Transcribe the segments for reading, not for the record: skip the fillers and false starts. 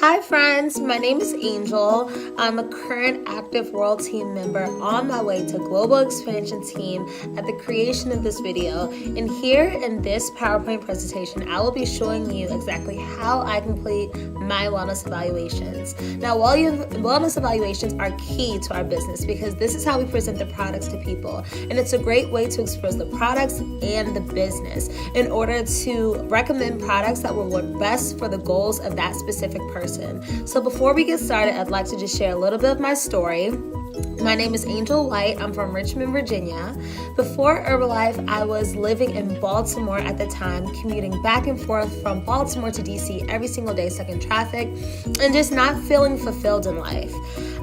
Hi friends, my name is Angel. I'm a current active world team member on my way to global expansion team at the creation of this video. And here in this PowerPoint presentation, I will be showing you exactly how I complete my wellness evaluations. Now, wellness evaluations are key to our business because this is how we present the products to people. And it's a great way to expose the products and the business in order to recommend products that will work best for the goals of that specific person. So before we get started, I'd like to just share a little bit of my story. My name is Angel White. I'm from Richmond, Virginia. Before Herbalife, I was living in Baltimore at the time, commuting back and forth from Baltimore to DC every single day, stuck in traffic, and just not feeling fulfilled in life.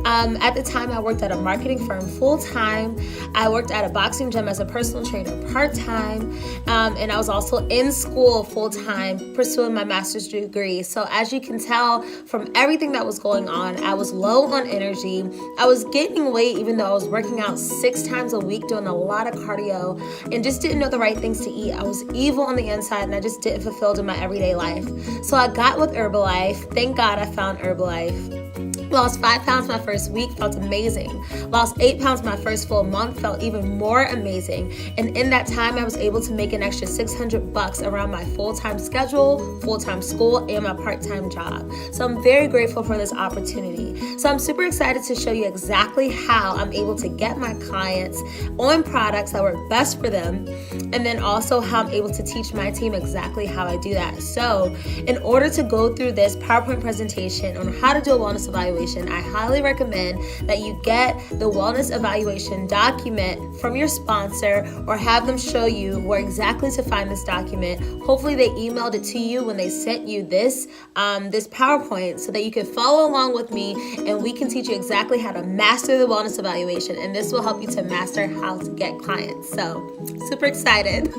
At the time, I worked at a marketing firm full-time. I worked at a boxing gym as a personal trainer part-time, and I was also in school full-time pursuing my master's degree. So as you can tell from everything that was going on, I was low on energy. I was gaining weight even though I was working out 6 times a week, doing a lot of cardio, and just didn't know the right things to eat. I was evil on the inside, and I just didn't fulfill in my everyday life. So I got with Herbalife. Thank God I found Herbalife. Lost 5 pounds my first week, felt amazing. Lost 8 pounds my first full month, felt even more amazing. And in that time, I was able to make an extra $600 around my full-time schedule, full-time school, and my part-time job. So I'm very grateful for this opportunity. So I'm super excited to show you exactly how I'm able to get my clients on products that work best for them, and then also how I'm able to teach my team exactly how I do that. So in order to go through this PowerPoint presentation on how to do a wellness evaluation, I highly recommend that you get the wellness evaluation document from your sponsor or have them show you where exactly to find this document. Hopefully they emailed it to you when they sent you this PowerPoint so that you can follow along with me and we can teach you exactly how to master the wellness evaluation, and this will help you to master how to get clients. So super excited.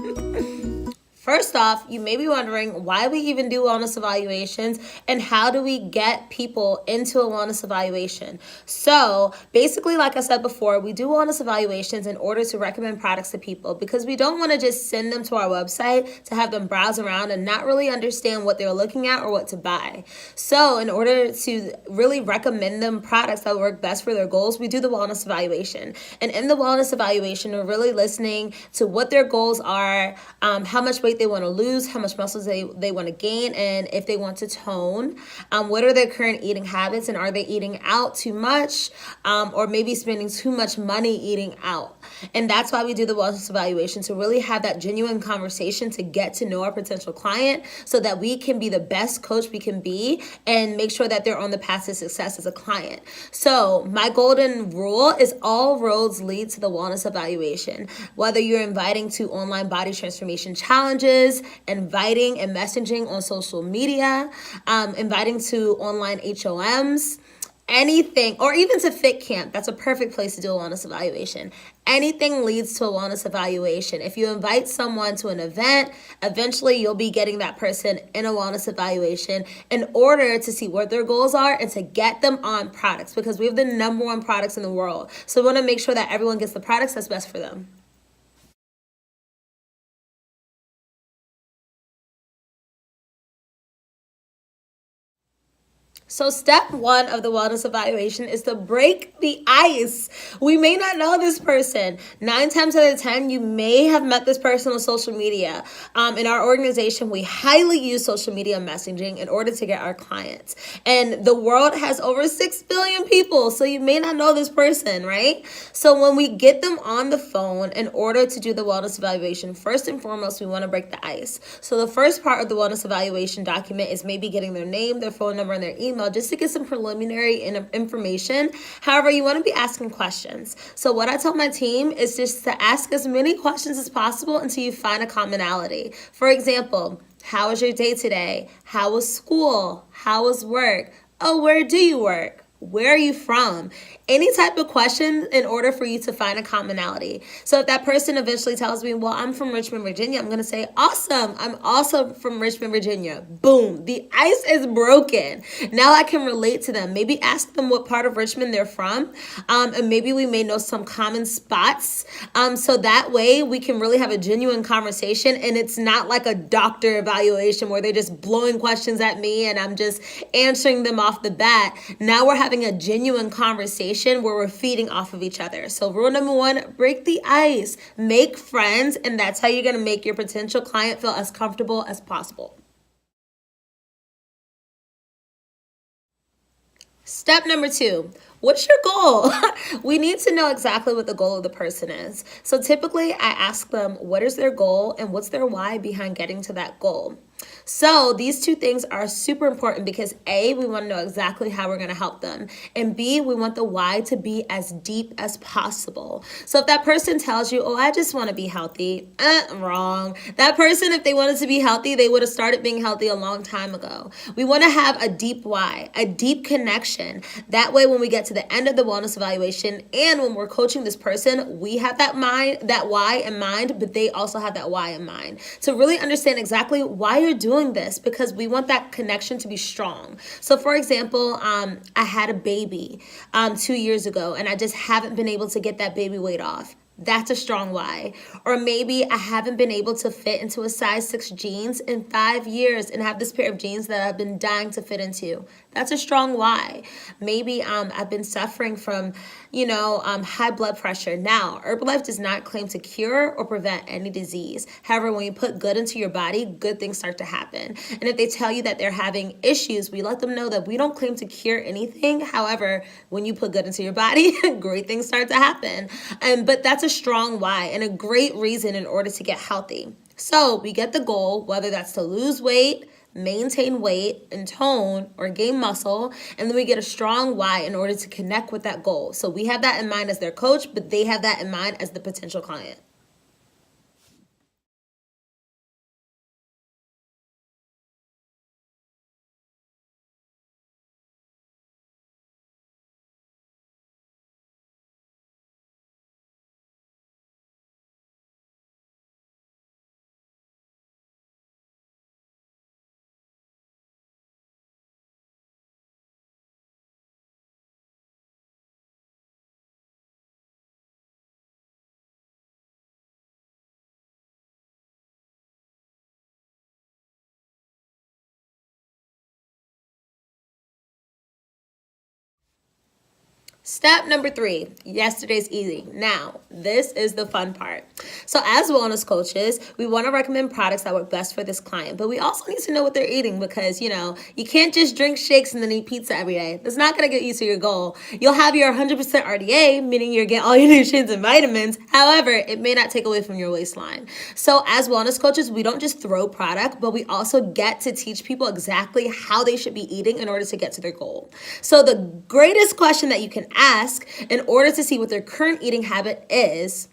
First off, you may be wondering why we even do wellness evaluations and how do we get people into a wellness evaluation. So basically, like I said before, we do wellness evaluations in order to recommend products to people because we don't want to just send them to our website to have them browse around and not really understand what they're looking at or what to buy. So in order to really recommend them products that work best for their goals, we do the wellness evaluation. And in the wellness evaluation, we're really listening to what their goals are, how much weight they want to lose, how much muscles they want to gain, and if they want to tone, what are their current eating habits, and are they eating out too much, or maybe spending too much money eating out. And that's why we do the wellness evaluation, to really have that genuine conversation to get to know our potential client so that we can be the best coach we can be and make sure that they're on the path to success as a client. So my golden rule is all roads lead to the wellness evaluation. Whether you're inviting to online body transformation challenges, inviting and messaging on social media, inviting to online HOMs, anything, or even to Fit Camp. That's a perfect place to do a wellness evaluation. Anything leads to a wellness evaluation. If you invite someone to an event, eventually you'll be getting that person in a wellness evaluation in order to see what their goals are and to get them on products, because we have the #1 products in the world. So we want to make sure that everyone gets the products that's best for them. So step 1 of the wellness evaluation is to break the ice. We may not know this person. 9 times out of 10, you may have met this person on social media. In our organization, we highly use social media messaging in order to get our clients. And the world has over 6 billion people, so you may not know this person, right? So when we get them on the phone in order to do the wellness evaluation, first and foremost, we want to break the ice. So the first part of the wellness evaluation document is maybe getting their name, their phone number, and their email, just to get some preliminary information. However, you want to be asking questions. So what I tell my team is just to ask as many questions as possible until you find a commonality. For example, how was your day today? How was school? How was work? Oh, where do you work? Where are you from? Any type of question in order for you to find a commonality. So if that person eventually tells me, well, I'm from Richmond, Virginia, I'm going to say, awesome. I'm also from Richmond, Virginia. Boom. The ice is broken. Now I can relate to them. Maybe ask them what part of Richmond they're from. And maybe we may know some common spots. So that way we can really have a genuine conversation, and it's not like a doctor evaluation where they're just blowing questions at me and I'm just answering them off the bat. Now we're having a genuine conversation where we're feeding off of each other. So rule number 1, break the ice, make friends, and that's how you're going to make your potential client feel as comfortable as possible. Step number 2, what's your goal? We need to know exactly what the goal of the person is. So typically I ask them, what is their goal and what's their why behind getting to that goal? So these 2 things are super important because A, we want to know exactly how we're going to help them. And B, we want the why to be as deep as possible. So if that person tells you, oh, I just want to be healthy, wrong. That person, if they wanted to be healthy, they would have started being healthy a long time ago. We want to have a deep why, a deep connection. That way, when we get to the end of the wellness evaluation and when we're coaching this person, we have that why in mind, but they also have that why in mind. To really understand exactly why you're doing this, because we want that connection to be strong. So for example, I had a baby 2 years ago and I just haven't been able to get that baby weight off. That's a strong why. Or maybe I haven't been able to fit into a size 6 jeans in 5 years and have this pair of jeans that I've been dying to fit into. That's a strong why. Maybe I've been suffering from, high blood pressure. Now, Herbalife does not claim to cure or prevent any disease. However, when you put good into your body, good things start to happen. And if they tell you that they're having issues, we let them know that we don't claim to cure anything. However, when you put good into your body, great things start to happen. But that's a strong why and a great reason in order to get healthy. So we get the goal, whether that's to lose weight, maintain weight and tone, or gain muscle, and then we get a strong why in order to connect with that goal. So we have that in mind as their coach, but they have that in mind as the potential client. Step number 3, yesterday's eating. Now, this is the fun part. So as wellness coaches, we want to recommend products that work best for this client, but we also need to know what they're eating because, you can't just drink shakes and then eat pizza every day. That's not going to get you to your goal. You'll have your 100% RDA, meaning you're getting all your nutrients and vitamins. However, it may not take away from your waistline. So as wellness coaches, we don't just throw product, but we also get to teach people exactly how they should be eating in order to get to their goal. So the greatest question that you can ask in order to see what their current eating habit is,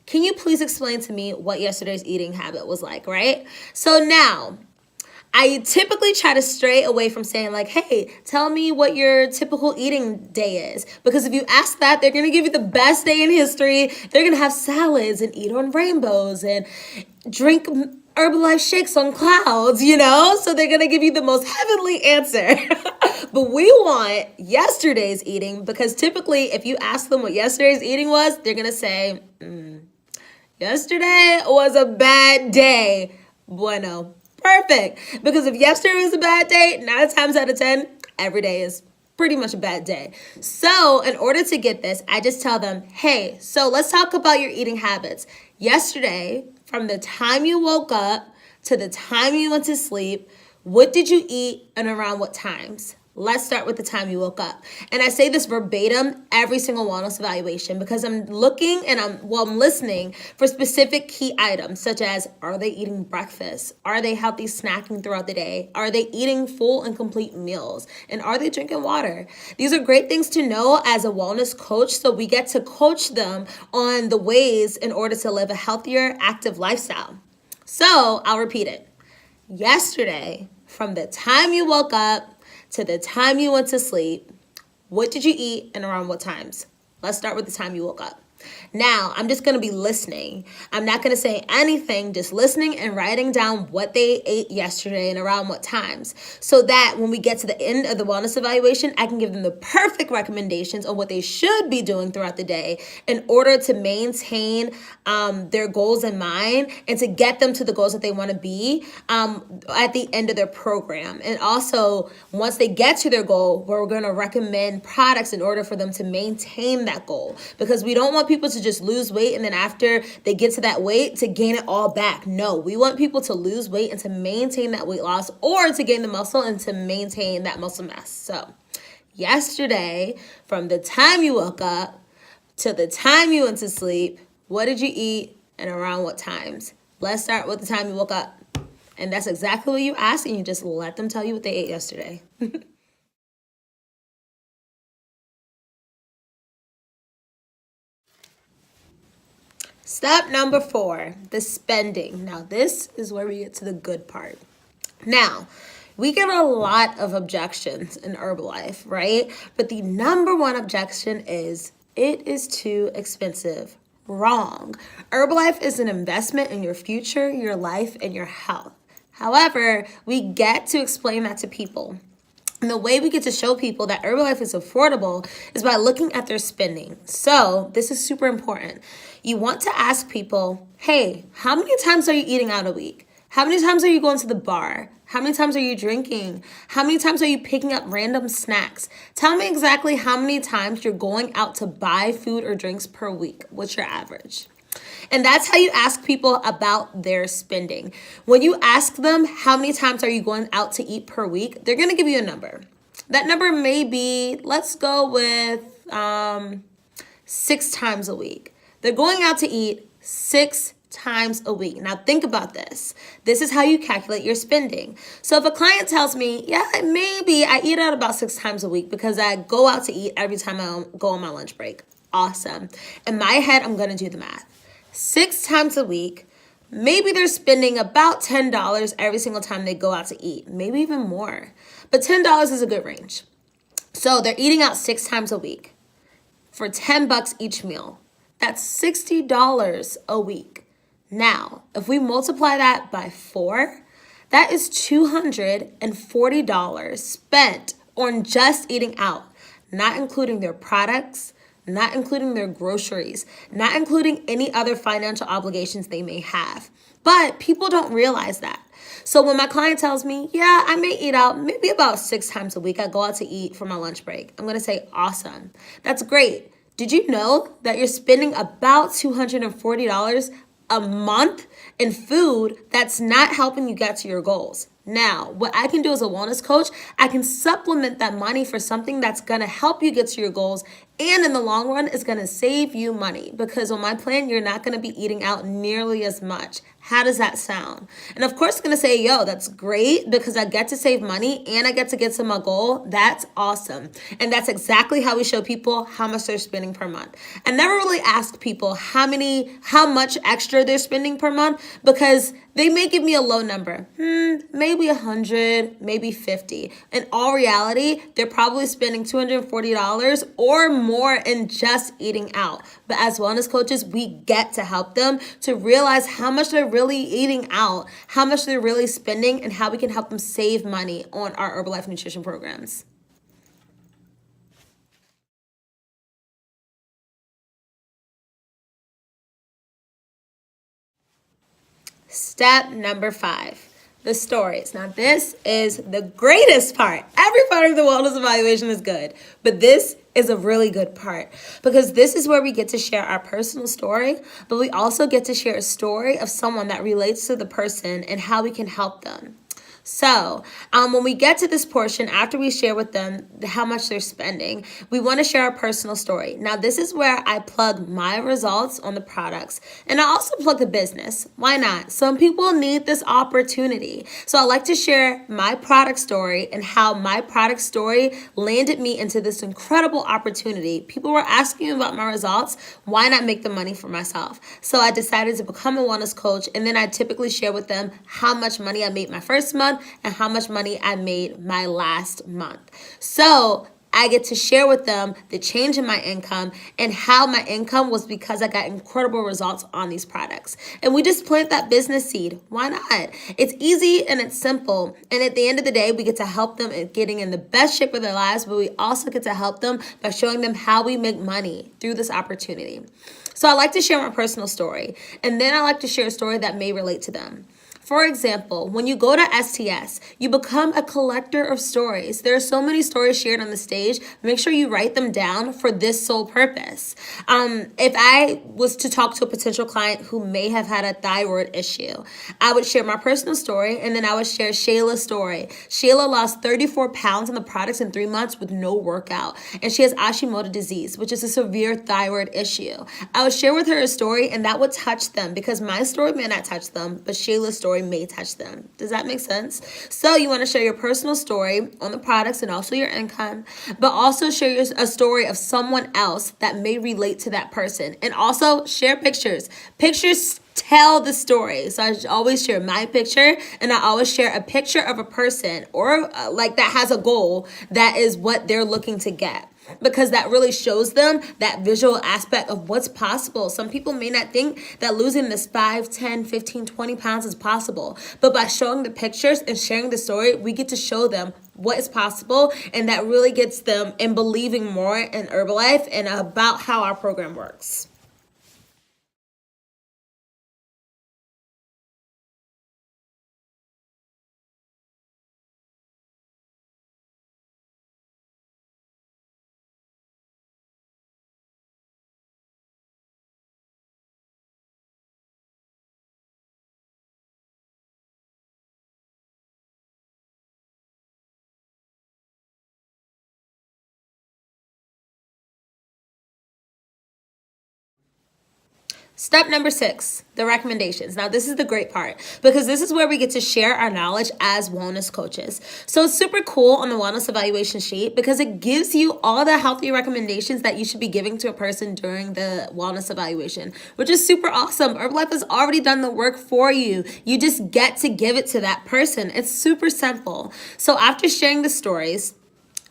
can you please explain to me what yesterday's eating habit was like, right? So now, I typically try to stray away from saying like, hey, tell me what your typical eating day is. Because if you ask that, they're going to give you the best day in history. They're going to have salads and eat on rainbows and drink Herbalife shakes on clouds, So they're going to give you the most heavenly answer. But we want yesterday's eating because typically if you ask them what yesterday's eating was, they're going to say, yesterday was a bad day. Bueno. Perfect. Because if yesterday was a bad day, 9 times out of 10, every day is pretty much a bad day. So in order to get this, I just tell them, hey, so let's talk about your eating habits. Yesterday, from the time you woke up to the time you went to sleep, what did you eat and around what times? Let's start with the time you woke up. And I say this verbatim every single wellness evaluation because I'm looking and I'm listening for specific key items such as, are they eating breakfast? Are they healthy snacking throughout the day? Are they eating full and complete meals? And are they drinking water? These are great things to know as a wellness coach, so we get to coach them on the ways in order to live a healthier, active lifestyle. So I'll repeat it. Yesterday, from the time you woke up to the time you went to sleep, What did you eat and around what times? Let's start with the time you woke up. Now, I'm just going to be listening. I'm not going to say anything, just listening and writing down what they ate yesterday and around what times, so that when we get to the end of the wellness evaluation, I can give them the perfect recommendations on what they should be doing throughout the day in order to maintain their goals in mind and to get them to the goals that they want to be at the end of their program. And also, once they get to their goal, we're going to recommend products in order for them to maintain that goal, because we don't want people to just lose weight and then after they get to that weight to gain it all back. No, we want people to lose weight and to maintain that weight loss, or to gain the muscle and to maintain that muscle mass. So yesterday, from the time you woke up to the time you went to sleep, what did you eat and around what times? Let's start with the time you woke up. And that's exactly what you asked, and you just let them tell you what they ate yesterday. Step number 4, the spending. Now, this is where we get to the good part. Now, we get a lot of objections in Herbalife, right? But the number one objection is it is too expensive. Wrong. Herbalife is an investment in your future, your life, and your health. However, we get to explain that to people. And the way we get to show people that Herbalife is affordable is by looking at their spending. So this is super important. You want to ask people, hey, how many times are you eating out a week? How many times are you going to the bar? How many times are you drinking? How many times are you picking up random snacks? Tell me exactly how many times you're going out to buy food or drinks per week. What's your average? And that's how you ask people about their spending. When you ask them how many times are you going out to eat per week, they're going to give you a number. That number may be, let's go with 6 times a week. They're going out to eat 6 times a week. Now think about this. This is how you calculate your spending. So if a client tells me, yeah, maybe I eat out about 6 times a week because I go out to eat every time I go on my lunch break. Awesome. In my head, I'm going to do the math. 6 times a week, maybe they're spending about $10 every single time they go out to eat, maybe even more. But $10 is a good range. So they're eating out 6 times a week for $10 each meal. That's $60 a week. Now, if we multiply that by 4, that is $240 spent on just eating out, not including their products, not including their groceries, not including any other financial obligations they may have. But people don't realize that. So when my client tells me, yeah, I may eat out maybe about 6 times a week, I go out to eat for my lunch break, I'm going to say, awesome. That's great. Did you know that you're spending about $240 a month in food that's not helping you get to your goals? Now, what I can do as a wellness coach, I can supplement that money for something that's going to help you get to your goals, and in the long run is going to save you money, because on my plan, you're not going to be eating out nearly as much. How does that sound? And of course, I'm going to say, yo, that's great because I get to save money and I get to my goal. That's awesome. And that's exactly how we show people how much they're spending per month. I never really ask people how much extra they're spending per month, because they may give me a low number, maybe 100, maybe 50. In all reality, they're probably spending $240 or more in just eating out. But as wellness coaches, we get to help them to realize how much they're really eating out, how much they're really spending, and how we can help them save money on our Herbalife nutrition programs. Step number 5, the stories. Now, this is the greatest part. Every part of the wellness evaluation is good, but this is a really good part, because this is where we get to share our personal story, but we also get to share a story of someone that relates to the person and how we can help them. So when we get to this portion, after we share with them how much they're spending, we want to share our personal story. Now, this is where I plug my results on the products, and I also plug the business. Why not? Some people need this opportunity. So I like to share my product story and how my product story landed me into this incredible opportunity. People were asking me about my results. Why not make the money for myself? So I decided to become a wellness coach, and then I typically share with them how much money I made my first month and how much money I made my last month. So I get to share with them the change in my income and how my income was because I got incredible results on these products. And we just plant that business seed. Why not? It's easy and it's simple. And at the end of the day, we get to help them in getting in the best shape of their lives, but we also get to help them by showing them how we make money through this opportunity. So I like to share my personal story, and then I like to share a story that may relate to them. For example, when you go to STS, you become a collector of stories. There are so many stories shared on the stage. Make sure you write them down for this sole purpose. If I was to talk to a potential client who may have had a thyroid issue, I would share my personal story, and then I would share Shayla's story. Shayla lost 34 pounds on the products in 3 months with no workout, and she has Hashimoto disease, which is a severe thyroid issue. I would share with her a story, and that would touch them because my story may not touch them, but Shayla's story may touch them. Does that make sense? So you want to share your personal story on the products and also your income, but also share a story of someone else that may relate to that person. And also share pictures. Pictures tell the story. So I always share my picture, and I always share a picture of a person or like that has a goal that is what they're looking to get, because that really shows them that visual aspect of what's possible. Some people may not think that losing this 5, 10, 15, 20 pounds is possible, but by showing the pictures and sharing the story, we get to show them what is possible, and that really gets them in believing more in Herbalife and about how our program works. Step number 6, the recommendations. Now, this is the great part because this is where we get to share our knowledge as wellness coaches. So it's super cool on the wellness evaluation sheet because it gives you all the healthy recommendations that you should be giving to a person during the wellness evaluation, which is super awesome. Herbalife has already done the work for you. You just get to give it to that person. It's super simple. So after sharing the stories,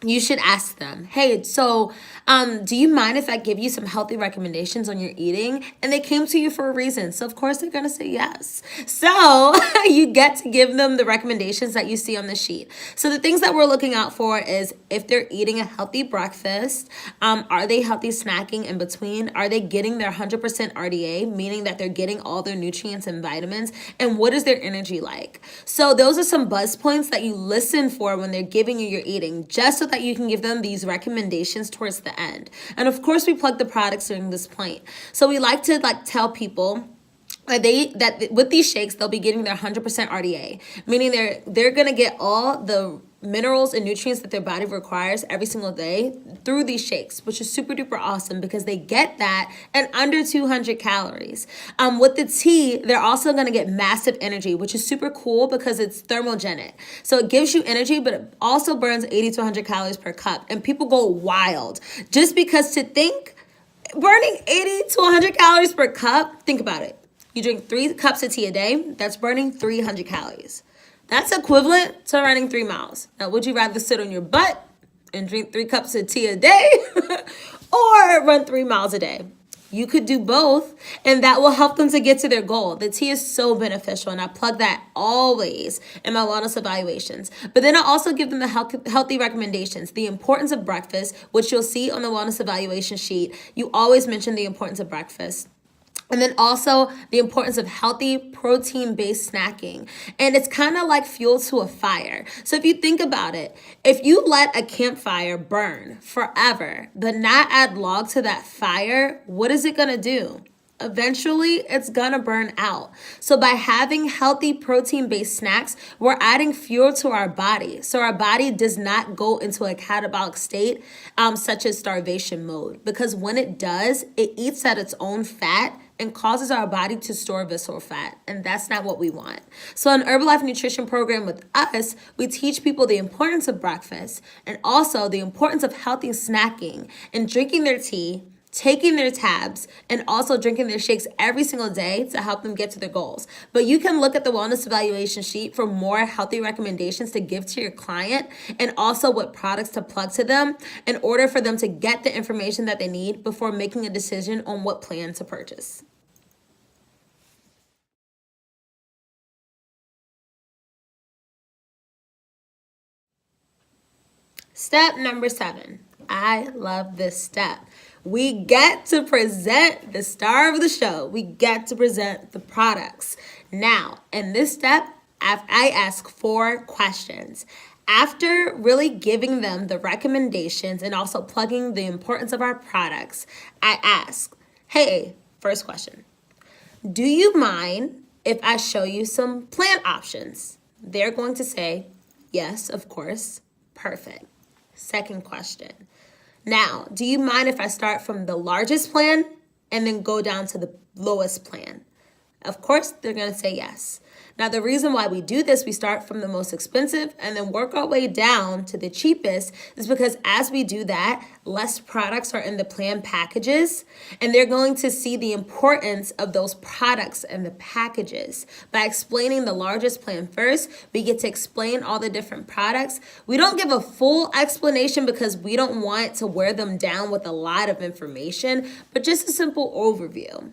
you should ask them, hey, so do you mind if I give you some healthy recommendations on your eating? And they came to you for a reason. So of course they're going to say yes. So you get to give them the recommendations that you see on the sheet. So the things that we're looking out for is if they're eating a healthy breakfast, are they healthy snacking in between? Are they getting their 100% RDA, meaning that they're getting all their nutrients and vitamins? And what is their energy like? So those are some buzz points that you listen for when they're giving you your eating, just so that you can give them these recommendations towards the end. And of course, we plug the products during this point. So we like to tell people that with these shakes, they'll be getting their 100% RDA, meaning they're going to get all the minerals and nutrients that their body requires every single day through these shakes, which is super duper awesome because they get that at under 200 calories. With the tea, they're also going to get massive energy, which is super cool because it's thermogenic. So it gives you energy, but it also burns 80 to 100 calories per cup. And people go wild just because to think burning 80 to 100 calories per cup, think about it. You drink 3 cups of tea a day, that's burning 300 calories. That's equivalent to running 3 miles. Now, would you rather sit on your butt and drink 3 cups of tea a day or run 3 miles a day? You could do both, and that will help them to get to their goal. The tea is so beneficial, and I plug that always in my wellness evaluations. But then I also give them the healthy recommendations, the importance of breakfast, which you'll see on the wellness evaluation sheet. You always mention the importance of breakfast. And then also the importance of healthy protein-based snacking. And it's kind of like fuel to a fire. So if you think about it, if you let a campfire burn forever, but not add log to that fire, what is it going to do? Eventually, it's gonna burn out. So by having healthy protein-based snacks, we're adding fuel to our body. So our body does not go into a catabolic state, such as starvation mode. Because when it does, it eats at its own fat and causes our body to store visceral fat. And that's not what we want. So in Herbalife Nutrition Program with us, we teach people the importance of breakfast and also the importance of healthy snacking and drinking their tea taking their tabs, and also drinking their shakes every single day to help them get to their goals. But you can look at the wellness evaluation sheet for more healthy recommendations to give to your client and also what products to plug to them in order for them to get the information that they need before making a decision on what plan to purchase. Step number 7. I love this step. We get to present the star of the show. We get to present the products. Now, in this step, I ask 4 questions. After really giving them the recommendations and also plugging the importance of our products, I ask, hey, first question, do you mind if I show you some plan options? They're going to say, yes, of course. Perfect. Second question. Now, do you mind if I start from the largest plan and then go down to the lowest plan? Of course, they're going to say yes. Now, the reason why we do this, we start from the most expensive and then work our way down to the cheapest, is because as we do that, less products are in the plan packages, and they're going to see the importance of those products and the packages. By explaining the largest plan first, we get to explain all the different products. We don't give a full explanation because we don't want to wear them down with a lot of information, but just a simple overview.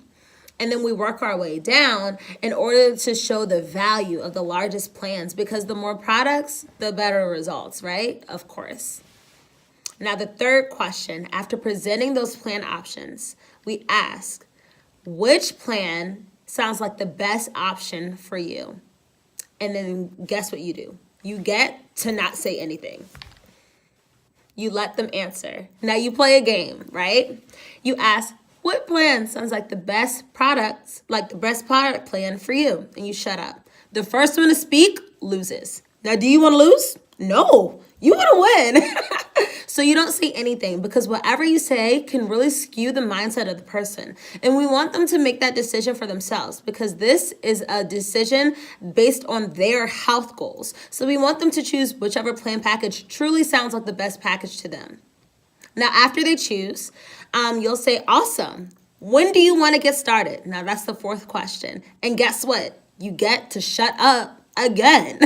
And then we work our way down in order to show the value of the largest plans, because the more products, the better results, right? Of course. Now, the third question, after presenting those plan options, we ask, which plan sounds like the best option for you? And then guess what you do? You get to not say anything. You let them answer. Now you play a game, right? You ask, what plan sounds like the best product plan for you? And you shut up. The first one to speak loses. Now, do you want to lose? No, you want to win. So you don't say anything, because whatever you say can really skew the mindset of the person. And we want them to make that decision for themselves, because this is a decision based on their health goals. So we want them to choose whichever plan package truly sounds like the best package to them. Now, after they choose, you'll say, awesome. When do you want to get started? Now, that's the 4th question. And guess what? You get to shut up again.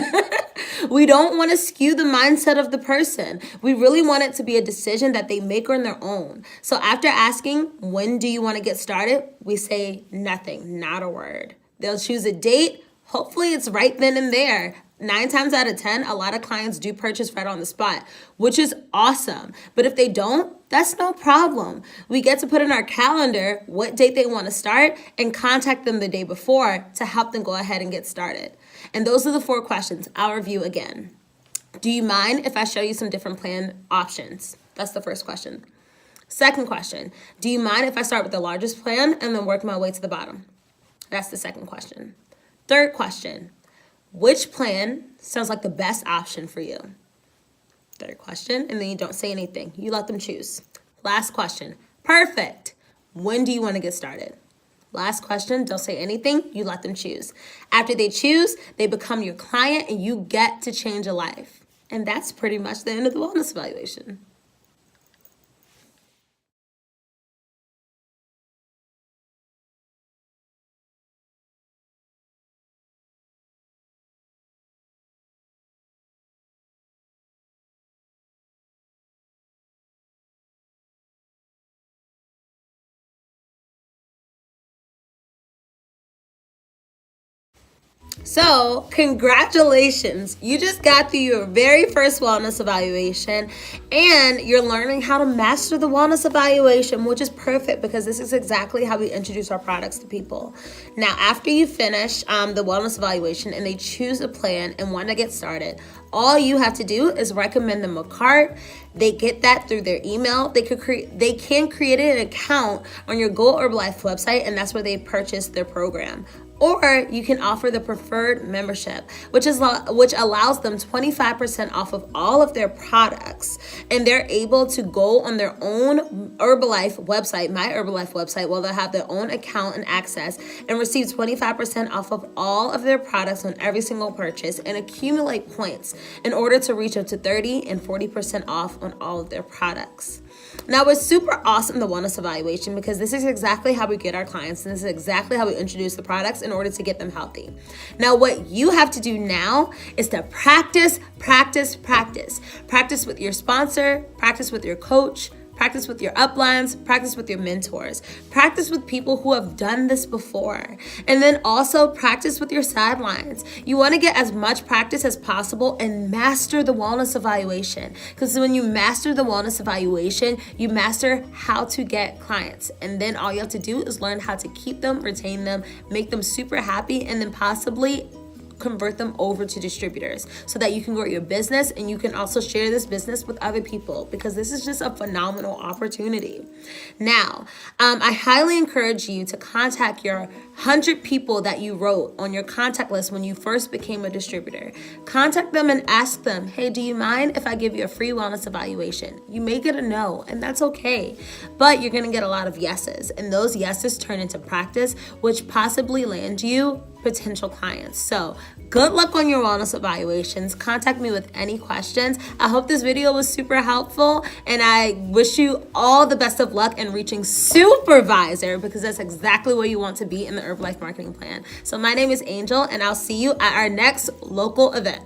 We don't want to skew the mindset of the person. We really want it to be a decision that they make on their own. So after asking, when do you want to get started? We say nothing, not a word. They'll choose a date. Hopefully it's right then and there. 9 times out of 10, a lot of clients do purchase right on the spot, which is awesome. But if they don't, that's no problem. We get to put in our calendar what date they want to start and contact them the day before to help them go ahead and get started. And those are the 4 questions. I'll review again. Do you mind if I show you some different plan options? That's the first question. Second question, do you mind if I start with the largest plan and then work my way to the bottom? That's the second question. Third question, which plan sounds like the best option for you? Third question, and then you don't say anything. You let them choose. Last question, perfect. When do you want to get started? Last question, don't say anything. You let them choose. After they choose, they become your client and you get to change a life. And that's pretty much the end of the wellness evaluation. So, congratulations. You just got through your very first wellness evaluation, and you're learning how to master the wellness evaluation, which is perfect because this is exactly how we introduce our products to people. Now, after you finish the wellness evaluation and they choose a plan and want to get started, all you have to do is recommend them a cart. They get that through their email. They can create an account on your Go Herbalife website, and that's where they purchase their program. Or you can offer the preferred membership, which allows them 25% off of all of their products, and they're able to go on their own Herbalife website, my Herbalife website, where they'll have their own account and access, and receive 25% off of all of their products on every single purchase, and accumulate points in order to reach up to 30 and 40% off on all of their products. Now, it's super awesome, the wellness evaluation, because this is exactly how we get our clients, and this is exactly how we introduce the products in order to get them healthy. Now, what you have to do now is to practice. Practice with your sponsor, practice with your coach, practice with your uplines, practice with your mentors, practice with people who have done this before, and then also practice with your sidelines. You want to get as much practice as possible and master the wellness evaluation, because when you master the wellness evaluation, you master how to get clients, and then all you have to do is learn how to keep them, retain them, make them super happy, and then possibly convert them over to distributors so that you can grow your business, and you can also share this business with other people, because this is just a phenomenal opportunity. Now, I highly encourage you to contact your 100 people that you wrote on your contact list when you first became a distributor. Contact them and ask them, hey, do you mind if I give you a free wellness evaluation? You may get a no, and that's okay, but you're going to get a lot of yeses, and those yeses turn into practice, which possibly land you potential clients. So good luck on your wellness evaluations. Contact me with any questions. I hope this video was super helpful, and I wish you all the best of luck in reaching supervisor, because that's exactly where you want to be in the Herbalife marketing plan. So my name is Angel, and I'll see you at our next local event.